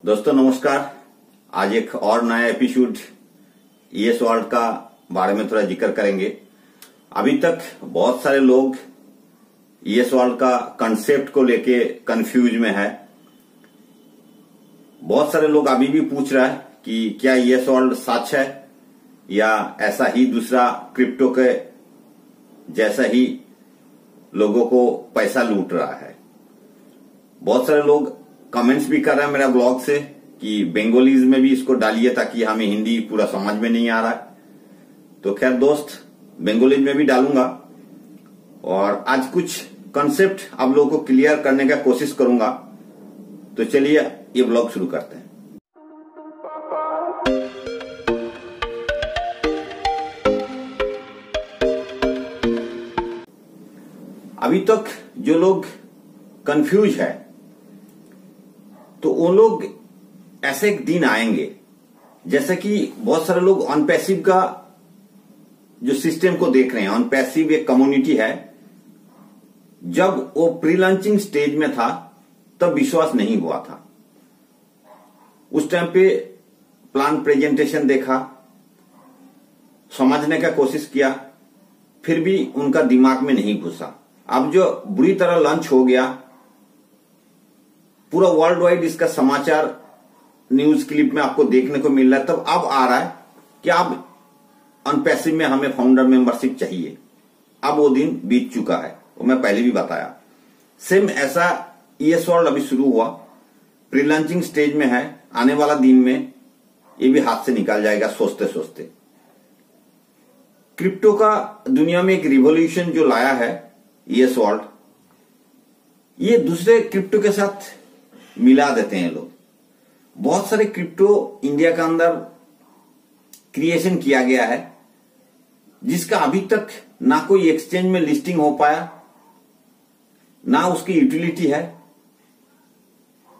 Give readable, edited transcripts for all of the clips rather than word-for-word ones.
दोस्तों नमस्कार। आज एक और नया एपिसोड ईएस वर्ल्ड का बारे में थोड़ा जिक्र करेंगे। अभी तक बहुत सारे लोग ईएस वर्ल्ड का कंसेप्ट को लेके कंफ्यूज में है। बहुत सारे लोग अभी भी पूछ रहा है कि क्या ईएस वर्ल्ड सच है या ऐसा ही दूसरा क्रिप्टो के जैसा ही लोगों को पैसा लूट रहा है। बहुत सारे लोग कमेंट्स भी कर रहे हैं मेरा ब्लॉग से कि बंगालीज में भी इसको डालिए ताकि हमें हिंदी पूरा समझ में नहीं आ रहा है। तो खैर दोस्त, बंगालीज में भी डालूंगा और आज कुछ कंसेप्ट आप लोगों को क्लियर करने का कोशिश करूंगा। तो चलिए ये ब्लॉग शुरू करते हैं। अभी तक जो लोग कंफ्यूज है तो वो लोग ऐसे एक दिन आएंगे, जैसे कि बहुत सारे लोग ऑन पैसिव का जो सिस्टम को देख रहे हैं। ऑन पैसिव एक कम्युनिटी है। जब वो प्री लॉन्चिंग स्टेज में था तब विश्वास नहीं हुआ था। उस टाइम पे प्लान प्रेजेंटेशन देखा, समझने का कोशिश किया, फिर भी उनका दिमाग में नहीं घुसा। अब जो बुरी तरह लॉन्च हो गया, पूरा वर्ल्ड वाइड इसका समाचार न्यूज क्लिप में आपको देखने को मिल रहा है, तब अब आ रहा है कि अब अनपैसिव में हमें फाउंडर मेंबरशिप चाहिए। अब वो दिन बीत चुका है, वो मैं पहले भी बताया। सेम ऐसा ईएस वर्ल्ड अभी शुरू हुआ, प्री लॉन्चिंग स्टेज में है। आने वाला दिन में ये भी हाथ से निकल जाएगा सोचते सोचते। क्रिप्टो का दुनिया में एक रिवॉल्यूशन जो लाया है ईएस वर्ल्ड, ये दूसरे क्रिप्टो के साथ मिला देते हैं लोग। बहुत सारे क्रिप्टो इंडिया के अंदर क्रिएशन किया गया है जिसका अभी तक ना कोई एक्सचेंज में लिस्टिंग हो पाया, ना उसकी यूटिलिटी है।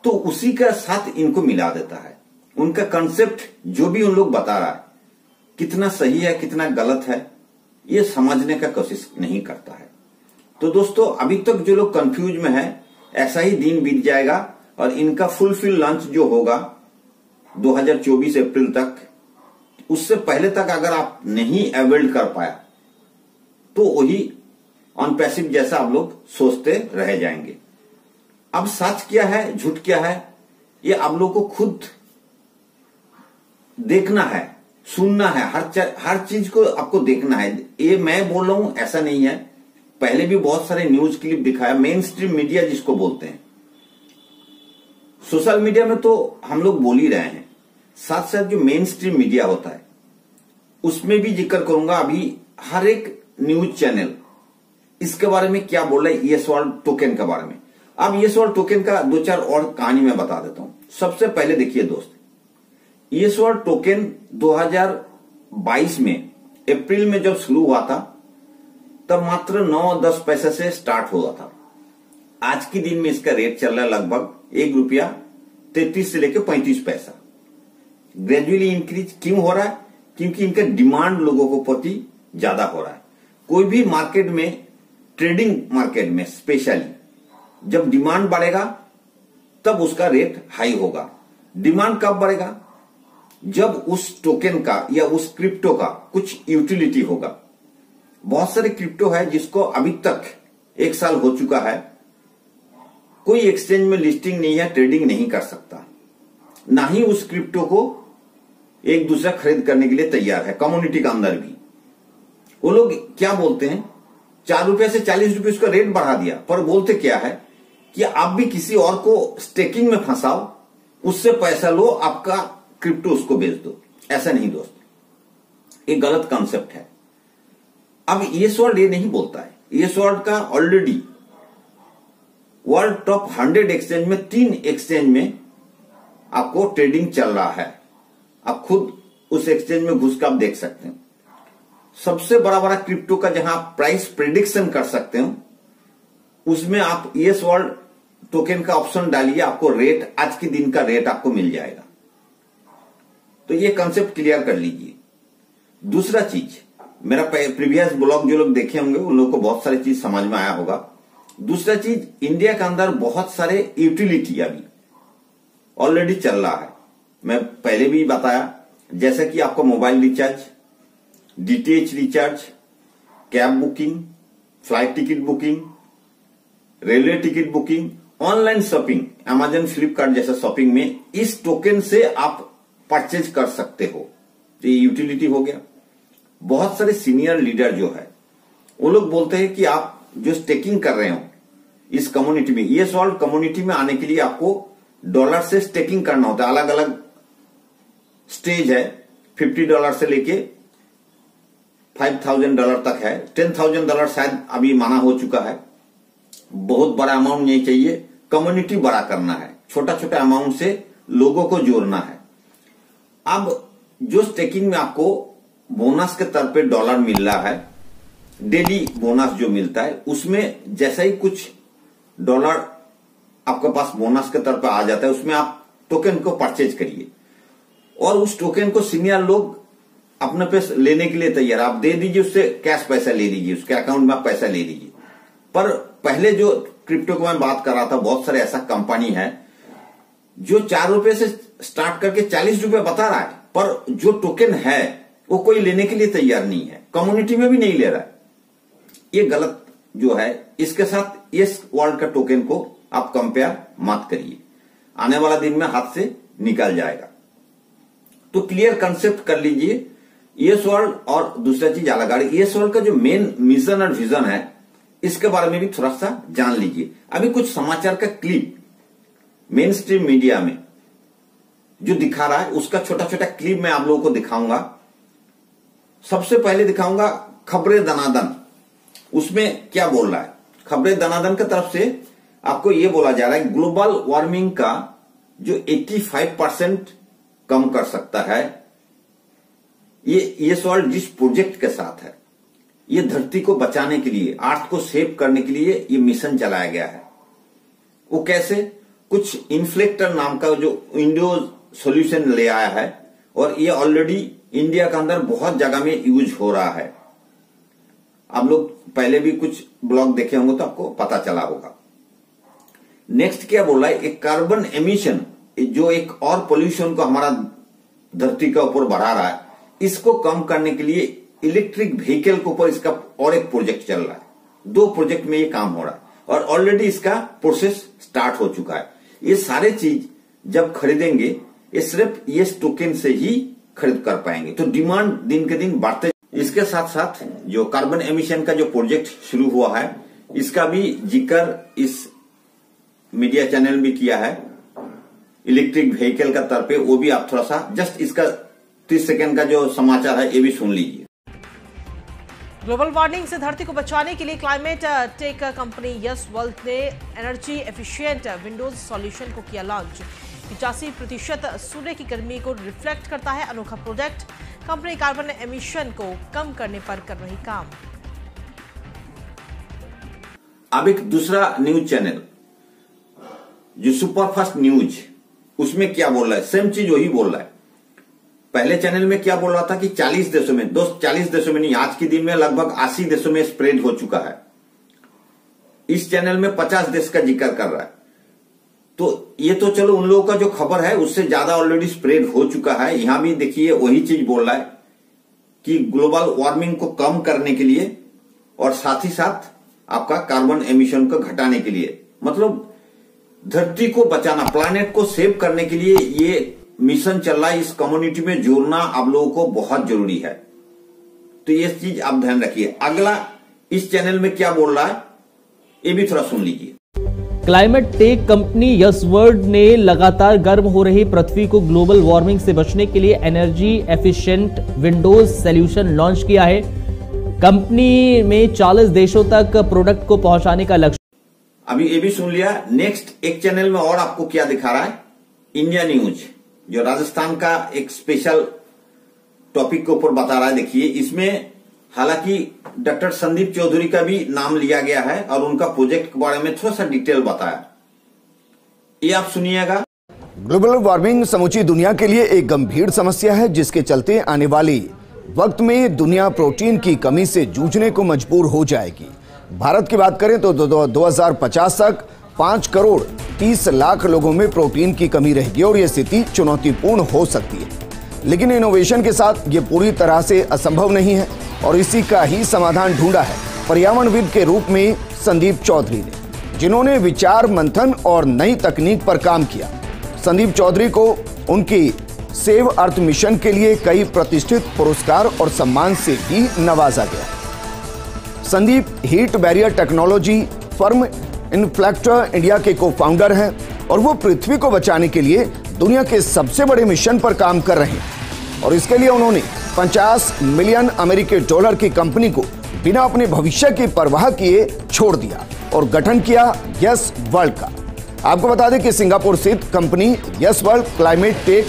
तो उसी का साथ इनको मिला देता है। उनका कंसेप्ट जो भी उन लोग बता रहा है कितना सही है कितना गलत है, ये समझने का कोशिश नहीं करता है। तो दोस्तों, अभी तक जो लोग कंफ्यूज में है, ऐसा ही दिन बीत जाएगा और इनका फुलफिल लॉन्च जो होगा 2024 अप्रैल तक, उससे पहले तक अगर आप नहीं अवेल कर पाया तो वही ऑन पैसिव जैसा आप लोग सोचते रह जाएंगे। अब सच क्या है झूठ क्या है, ये आप लोग को खुद देखना है, सुनना है। हर चीज को आपको देखना है। ये मैं बोल रहा हूं ऐसा नहीं है, पहले भी बहुत सारे न्यूज क्लिप दिखाया। मेन स्ट्रीम मीडिया जिसको बोलते हैं, सोशल मीडिया में तो हम लोग बोल ही रहे हैं, साथ साथ जो मेन स्ट्रीम मीडिया होता है उसमें भी जिक्र करूंगा। अभी हर एक न्यूज चैनल इसके बारे में क्या बोल रहा है, ईएस वर्ल्ड टोकन के बारे में। अब ईएस वर्ल्ड टोकन का दो चार और कहानी मैं बता देता हूं। सबसे पहले देखिए दोस्त, ईएस वर्ल्ड टोकन 2022 में अप्रैल में जब शुरू हुआ था तब मात्र 9-10 पैसे से स्टार्ट हुआ था। आज के दिन में इसका रेट चल रहा है लगभग ₹1.33 से लेकर 35 पैसा। ग्रेजुअली इंक्रीज क्यों हो रहा है? क्योंकि इनका डिमांड लोगों को प्रति ज्यादा हो रहा है। कोई भी मार्केट में, ट्रेडिंग मार्केट में स्पेशली, जब डिमांड बढ़ेगा तब उसका रेट हाई होगा। डिमांड कब बढ़ेगा? जब उस टोकन का या उस क्रिप्टो का कुछ यूटिलिटी होगा। बहुत सारे क्रिप्टो है जिसको अभी तक 1 साल हो चुका है, कोई एक्सचेंज में लिस्टिंग नहीं है, ट्रेडिंग नहीं कर सकता, ना ही उस क्रिप्टो को एक दूसरा खरीद करने के लिए तैयार है। कम्युनिटी के अंदर भी वो लोग क्या बोलते हैं, ₹4 से ₹40 उसका रेट बढ़ा दिया, पर बोलते क्या है कि आप भी किसी और को स्टेकिंग में फंसाओ, उससे पैसा लो, आपका क्रिप्टो उसको बेच दो। ऐसा नहीं दोस्त, ये गलत कॉन्सेप्ट है। अब ईएस वर्ल्ड ये नहीं बोलता है। ईएस वर्ल्ड का ऑलरेडी वर्ल्ड टॉप 100 एक्सचेंज में 3 एक्सचेंज में आपको ट्रेडिंग चल रहा है। आप खुद उस एक्सचेंज में घुस कर आप देख सकते हैं। सबसे बड़ा क्रिप्टो का जहां आप प्राइस प्रेडिक्शन कर सकते हो, उसमें आप ईएस वर्ल्ड टोकन का ऑप्शन डालिए, आपको रेट, आज के दिन का रेट आपको मिल जाएगा। तो ये कंसेप्ट क्लियर कर लीजिए। दूसरा चीज, मेरा प्रीवियस ब्लॉग जो लोग देखे होंगे उन लोगों को बहुत सारी चीज समझ में आया होगा। दूसरा चीज, इंडिया के अंदर बहुत सारे यूटिलिटी अभी ऑलरेडी चल रहा है। मैं पहले भी बताया, जैसे कि आपका mobile recharge, DTH recharge, cab booking, flight ticket booking, railway ticket booking, online shopping, Amazon Flipkart जैसे शॉपिंग में इस टोकन से आप परचेज कर सकते हो। तो ये यूटिलिटी हो गया। बहुत सारे सीनियर लीडर जो है वो लोग बोलते हैं कि आप जो स्टेकिंग कर रहे हो इस कम्युनिटी में, ये सॉल्व कम्युनिटी में आने के लिए आपको डॉलर से स्टेकिंग करना होता है। अलग अलग स्टेज है, $50 से लेके $5,000 तक है। $10,000 शायद अभी माना हो चुका है। बहुत बड़ा अमाउंट नहीं चाहिए, कम्युनिटी बड़ा करना है, छोटा छोटा अमाउंट से लोगों को जोड़ना है। अब जो स्टेकिंग में आपको बोनस के तौर पे डॉलर मिल रहा है, डेली बोनस जो मिलता है, उसमें जैसा ही कुछ डॉलर आपके पास बोनस के तौर पे आ जाता है, उसमें आप टोकन को परचेज करिए और उस टोकन को सीनियर लोग अपने पे लेने के लिए तैयार, आप दे दीजिए, उससे कैश पैसा ले लीजिए, उसके अकाउंट में आप पैसा ले लीजिए। पर पहले जो क्रिप्टो को मैं बात कर रहा था, बहुत सारे ऐसा कंपनी है जो ₹4 से स्टार्ट करके ₹40 बता रहा है, पर जो टोकन है वो कोई लेने के लिए तैयार नहीं है, कम्युनिटी में भी नहीं ले रहा है। ये गलत जो है, इसके साथ इस वर्ल्ड का टोकन को आप कंपेयर मत करिए, आने वाला दिन में हाथ से निकल जाएगा। तो क्लियर कंसेप्ट कर लीजिए ईएस वर्ल्ड और दूसरा चीज अलग आ रही। ईएस वर्ल्ड का जो मेन मिशन और विजन है, इसके बारे में भी थोड़ा सा जान लीजिए। अभी कुछ समाचार का क्लिप मेन स्ट्रीम मीडिया में जो दिखा रहा है, उसका छोटा छोटा क्लिप मैं आप लोगों को दिखाऊंगा। सबसे पहले दिखाऊंगा खबरें दनादन, उसमें क्या बोल रहा है। खबरें दनादन की तरफ से आपको यह बोला जा रहा है ग्लोबल वार्मिंग का जो 85% कम कर सकता है, ये वर्ल्ड जिस प्रोजेक्ट के साथ है, ये धरती को बचाने के लिए, अर्थ को सेव करने के लिए ये मिशन चलाया गया है। वो कैसे? कुछ इन्फ्लेक्टर नाम का जो विंडोज सॉल्यूशन ले आया है और ये ऑलरेडी इंडिया के अंदर बहुत जगह में यूज हो रहा है। आप लोग पहले भी कुछ ब्लॉग देखे होंगे तो आपको पता चला होगा। नेक्स्ट क्या बोला है, एक कार्बन एमिशन जो एक और पोल्यूशन को हमारा धरती के ऊपर बढ़ा रहा है, इसको कम करने के लिए इलेक्ट्रिक व्हीकल के ऊपर इसका और एक प्रोजेक्ट चल रहा है। 2 प्रोजेक्ट में ये काम हो रहा है और ऑलरेडी इसका प्रोसेस स्टार्ट हो चुका है। ये सारे चीज जब खरीदेंगे, ये सिर्फ ये टोकन से ही खरीद कर पाएंगे। तो डिमांड दिन के दिन बढ़ते। इसके साथ साथ जो कार्बन एमिशन का जो प्रोजेक्ट शुरू हुआ है, इसका भी जिक्र इस मीडिया चैनल में किया है। इलेक्ट्रिक व्हीकल का तौर पे वो भी आप थोड़ा सा जस्ट इसका 30 सेकंड का जो समाचार है ये भी सुन लीजिए। ग्लोबल वार्मिंग से धरती को बचाने के लिए climate tech company Yes world ने एनर्जी एफिशिएंट विंडोज सॉल्यूशन को किया लॉन्च। 85% सूर्य की गर्मी को रिफ्लेक्ट करता है अनोखा प्रोडक्ट। कंपनी कार्बन एमिशन को कम करने पर कर रही काम। अब एक दूसरा न्यूज चैनल जो सुपरफास्ट न्यूज, उसमें क्या बोल रहा है, सेम चीज वही बोल रहा है। पहले चैनल में क्या बोल रहा था कि 40 देशों में, 40 देशों में नहीं, आज के दिन में लगभग 80 देशों में स्प्रेड हो चुका है। इस चैनल में 50 देश का जिक्र कर रहा है। तो ये तो चलो उन लोगों का जो खबर है उससे ज्यादा ऑलरेडी स्प्रेड हो चुका है। यहां भी देखिए वही चीज बोल रहा है कि ग्लोबल वार्मिंग को कम करने के लिए और साथ ही साथ आपका कार्बन एमिशन को घटाने के लिए, मतलब धरती को बचाना, प्लैनेट को सेव करने के लिए ये मिशन चल रहा है। इस कम्युनिटी में जोड़ना आप लोगों को बहुत जरूरी है। तो ये चीज आप ध्यान रखिए। अगला इस चैनल में क्या बोल रहा है ये भी थोड़ा सुन लीजिए। Climate tech company Yes world ने लगातार गर्म हो रही पृथ्वी को ग्लोबल वार्मिंग से बचने के लिए energy efficient Windows solution launch किया है। कंपनी में 40 देशों तक प्रोडक्ट को पहुंचाने का लक्ष्य। अभी ये भी सुन लिया। नेक्स्ट एक चैनल में और आपको क्या दिखा रहा है, इंडिया न्यूज, जो राजस्थान का एक स्पेशल टॉपिक के ऊपर बता रहा है। देखिए इसमें हालांकि डॉक्टर संदीप चौधरी का भी नाम लिया गया है और उनका प्रोजेक्ट के बारे में थोड़ा सा डिटेल बताया, ये आप सुनिएगा। ग्लोबल वार्मिंग समूची दुनिया के लिए एक गंभीर समस्या है, जिसके चलते आने वाली वक्त में दुनिया प्रोटीन की कमी से जूझने को मजबूर हो जाएगी। भारत की बात करें तो 2050 तक 5 करोड़ 30 लाख लोगों में प्रोटीन की कमी रहेगी और यह स्थिति चुनौतीपूर्ण हो सकती है। लेकिन इनोवेशन के साथ ये पूरी तरह से असंभव नहीं है और इसी का ही समाधान ढूंढा है पर्यावरणविद के रूप में संदीप चौधरी ने, जिन्होंने विचार मंथन और नई तकनीक पर काम किया। संदीप चौधरी को उनकी सेव अर्थ मिशन के लिए कई प्रतिष्ठित पुरस्कार और सम्मान से भी नवाजा गया। Sandeep heat barrier technology firm Inflector India के को फाउंडर हैं और वो पृथ्वी को बचाने के लिए दुनिया के सबसे बड़े मिशन पर काम कर रहे हैं और इसके लिए उन्होंने 50 मिलियन अमेरिकी डॉलर की कंपनी को बिना अपने भविष्य की परवाह किए छोड़ दिया और गठन किया यस वर्ल्ड का। आपको बता दें कि सिंगापुर स्थित company Yes world climate tech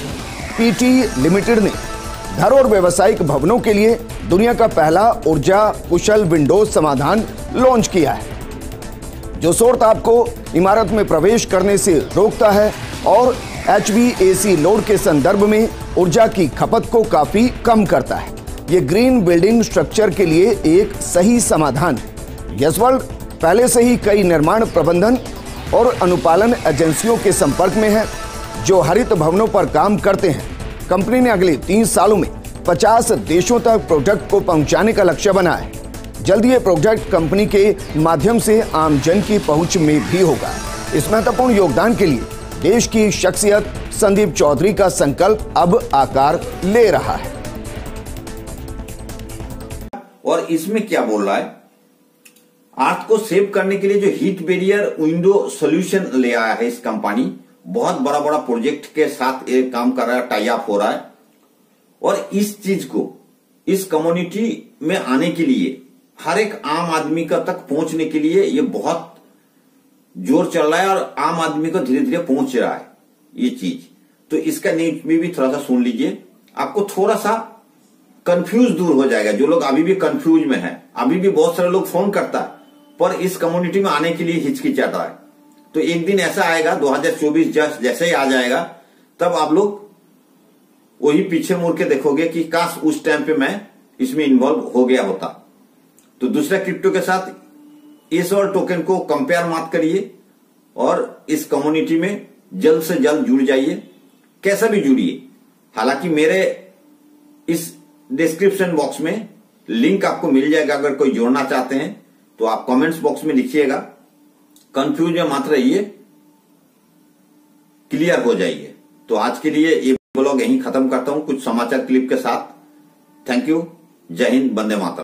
PT limited ने घर और व्यावसायिक भवनों के लिए दुनिया का पहला ऊर्जा कुशल विंडोज समाधान लॉन्च किया है, जो सौर ताप को इमारत में प्रवेश करने से रोकता है और HVAC लोड के संदर्भ में ऊर्जा की खपत को काफी कम करता है। ये ग्रीन बिल्डिंग स्ट्रक्चर के लिए एक सही समाधान है। यस वर्ल्ड पहले से ही कई निर्माण प्रबंधन और अनुपालन एजेंसियों के संपर्क में है जो हरित भवनों पर काम करते हैं। कंपनी ने अगले 3 सालों में 50 देशों तक प्रोडक्ट को पहुंचाने का लक्ष्य बनाया है। जल्दी ये प्रोडक्ट कंपनी के माध्यम से आम जन की पहुंच में भी होगा। इस महत्वपूर्ण योगदान के लिए देश की शख्सियत संदीप चौधरी का संकल्प अब आकार ले रहा है। और इसमें क्या बोल रहा है, अर्थ को सेव करने के लिए जो हीट बैरियर विंडो सॉल्यूशन ले आया है इस कंपनी, बहुत बड़ा बड़ा प्रोजेक्ट के साथ एक काम कर रहा है, टाई अप हो रहा है। और इस चीज को इस कम्युनिटी में आने के लिए, हर एक आम आदमी का तक पहुंचने के लिए ये बहुत जोर चल रहा है और आम आदमी को धीरे धीरे पहुंच रहा है ये चीज। तो इसका न्यूज में भी थोड़ा सा सुन लीजिए, आपको थोड़ा सा कंफ्यूज दूर हो जाएगा। जो लोग अभी भी कंफ्यूज में हैं, अभी भी बहुत सारे लोग फोन करता है पर इस कम्युनिटी में आने के लिए हिचकिचाता है। तो एक दिन ऐसा आएगा 2024 जैसे ही आ जाएगा, तब आप लोग वही पीछे मुड़ के देखोगे कि काश उस टाइम पे मैं इसमें इन्वॉल्व हो गया होता। तो दूसरा क्रिप्टो के साथ इस और टोकन को कंपेयर मत करिए और इस कम्युनिटी में जल्द से जल्द जुड़ जाइए, कैसा भी जुड़िए। हालांकि मेरे इस डिस्क्रिप्शन बॉक्स में लिंक आपको मिल जाएगा, अगर कोई जोड़ना चाहते हैं तो आप कमेंट्स बॉक्स में लिखिएगा। कंफ्यूज में मत रहिए, क्लियर हो जाइए। तो आज के लिए ये ब्लॉग यहीं खत्म करता हूं कुछ समाचार क्लिप के साथ। थैंक यू, जय हिंद, वंदे मातरम।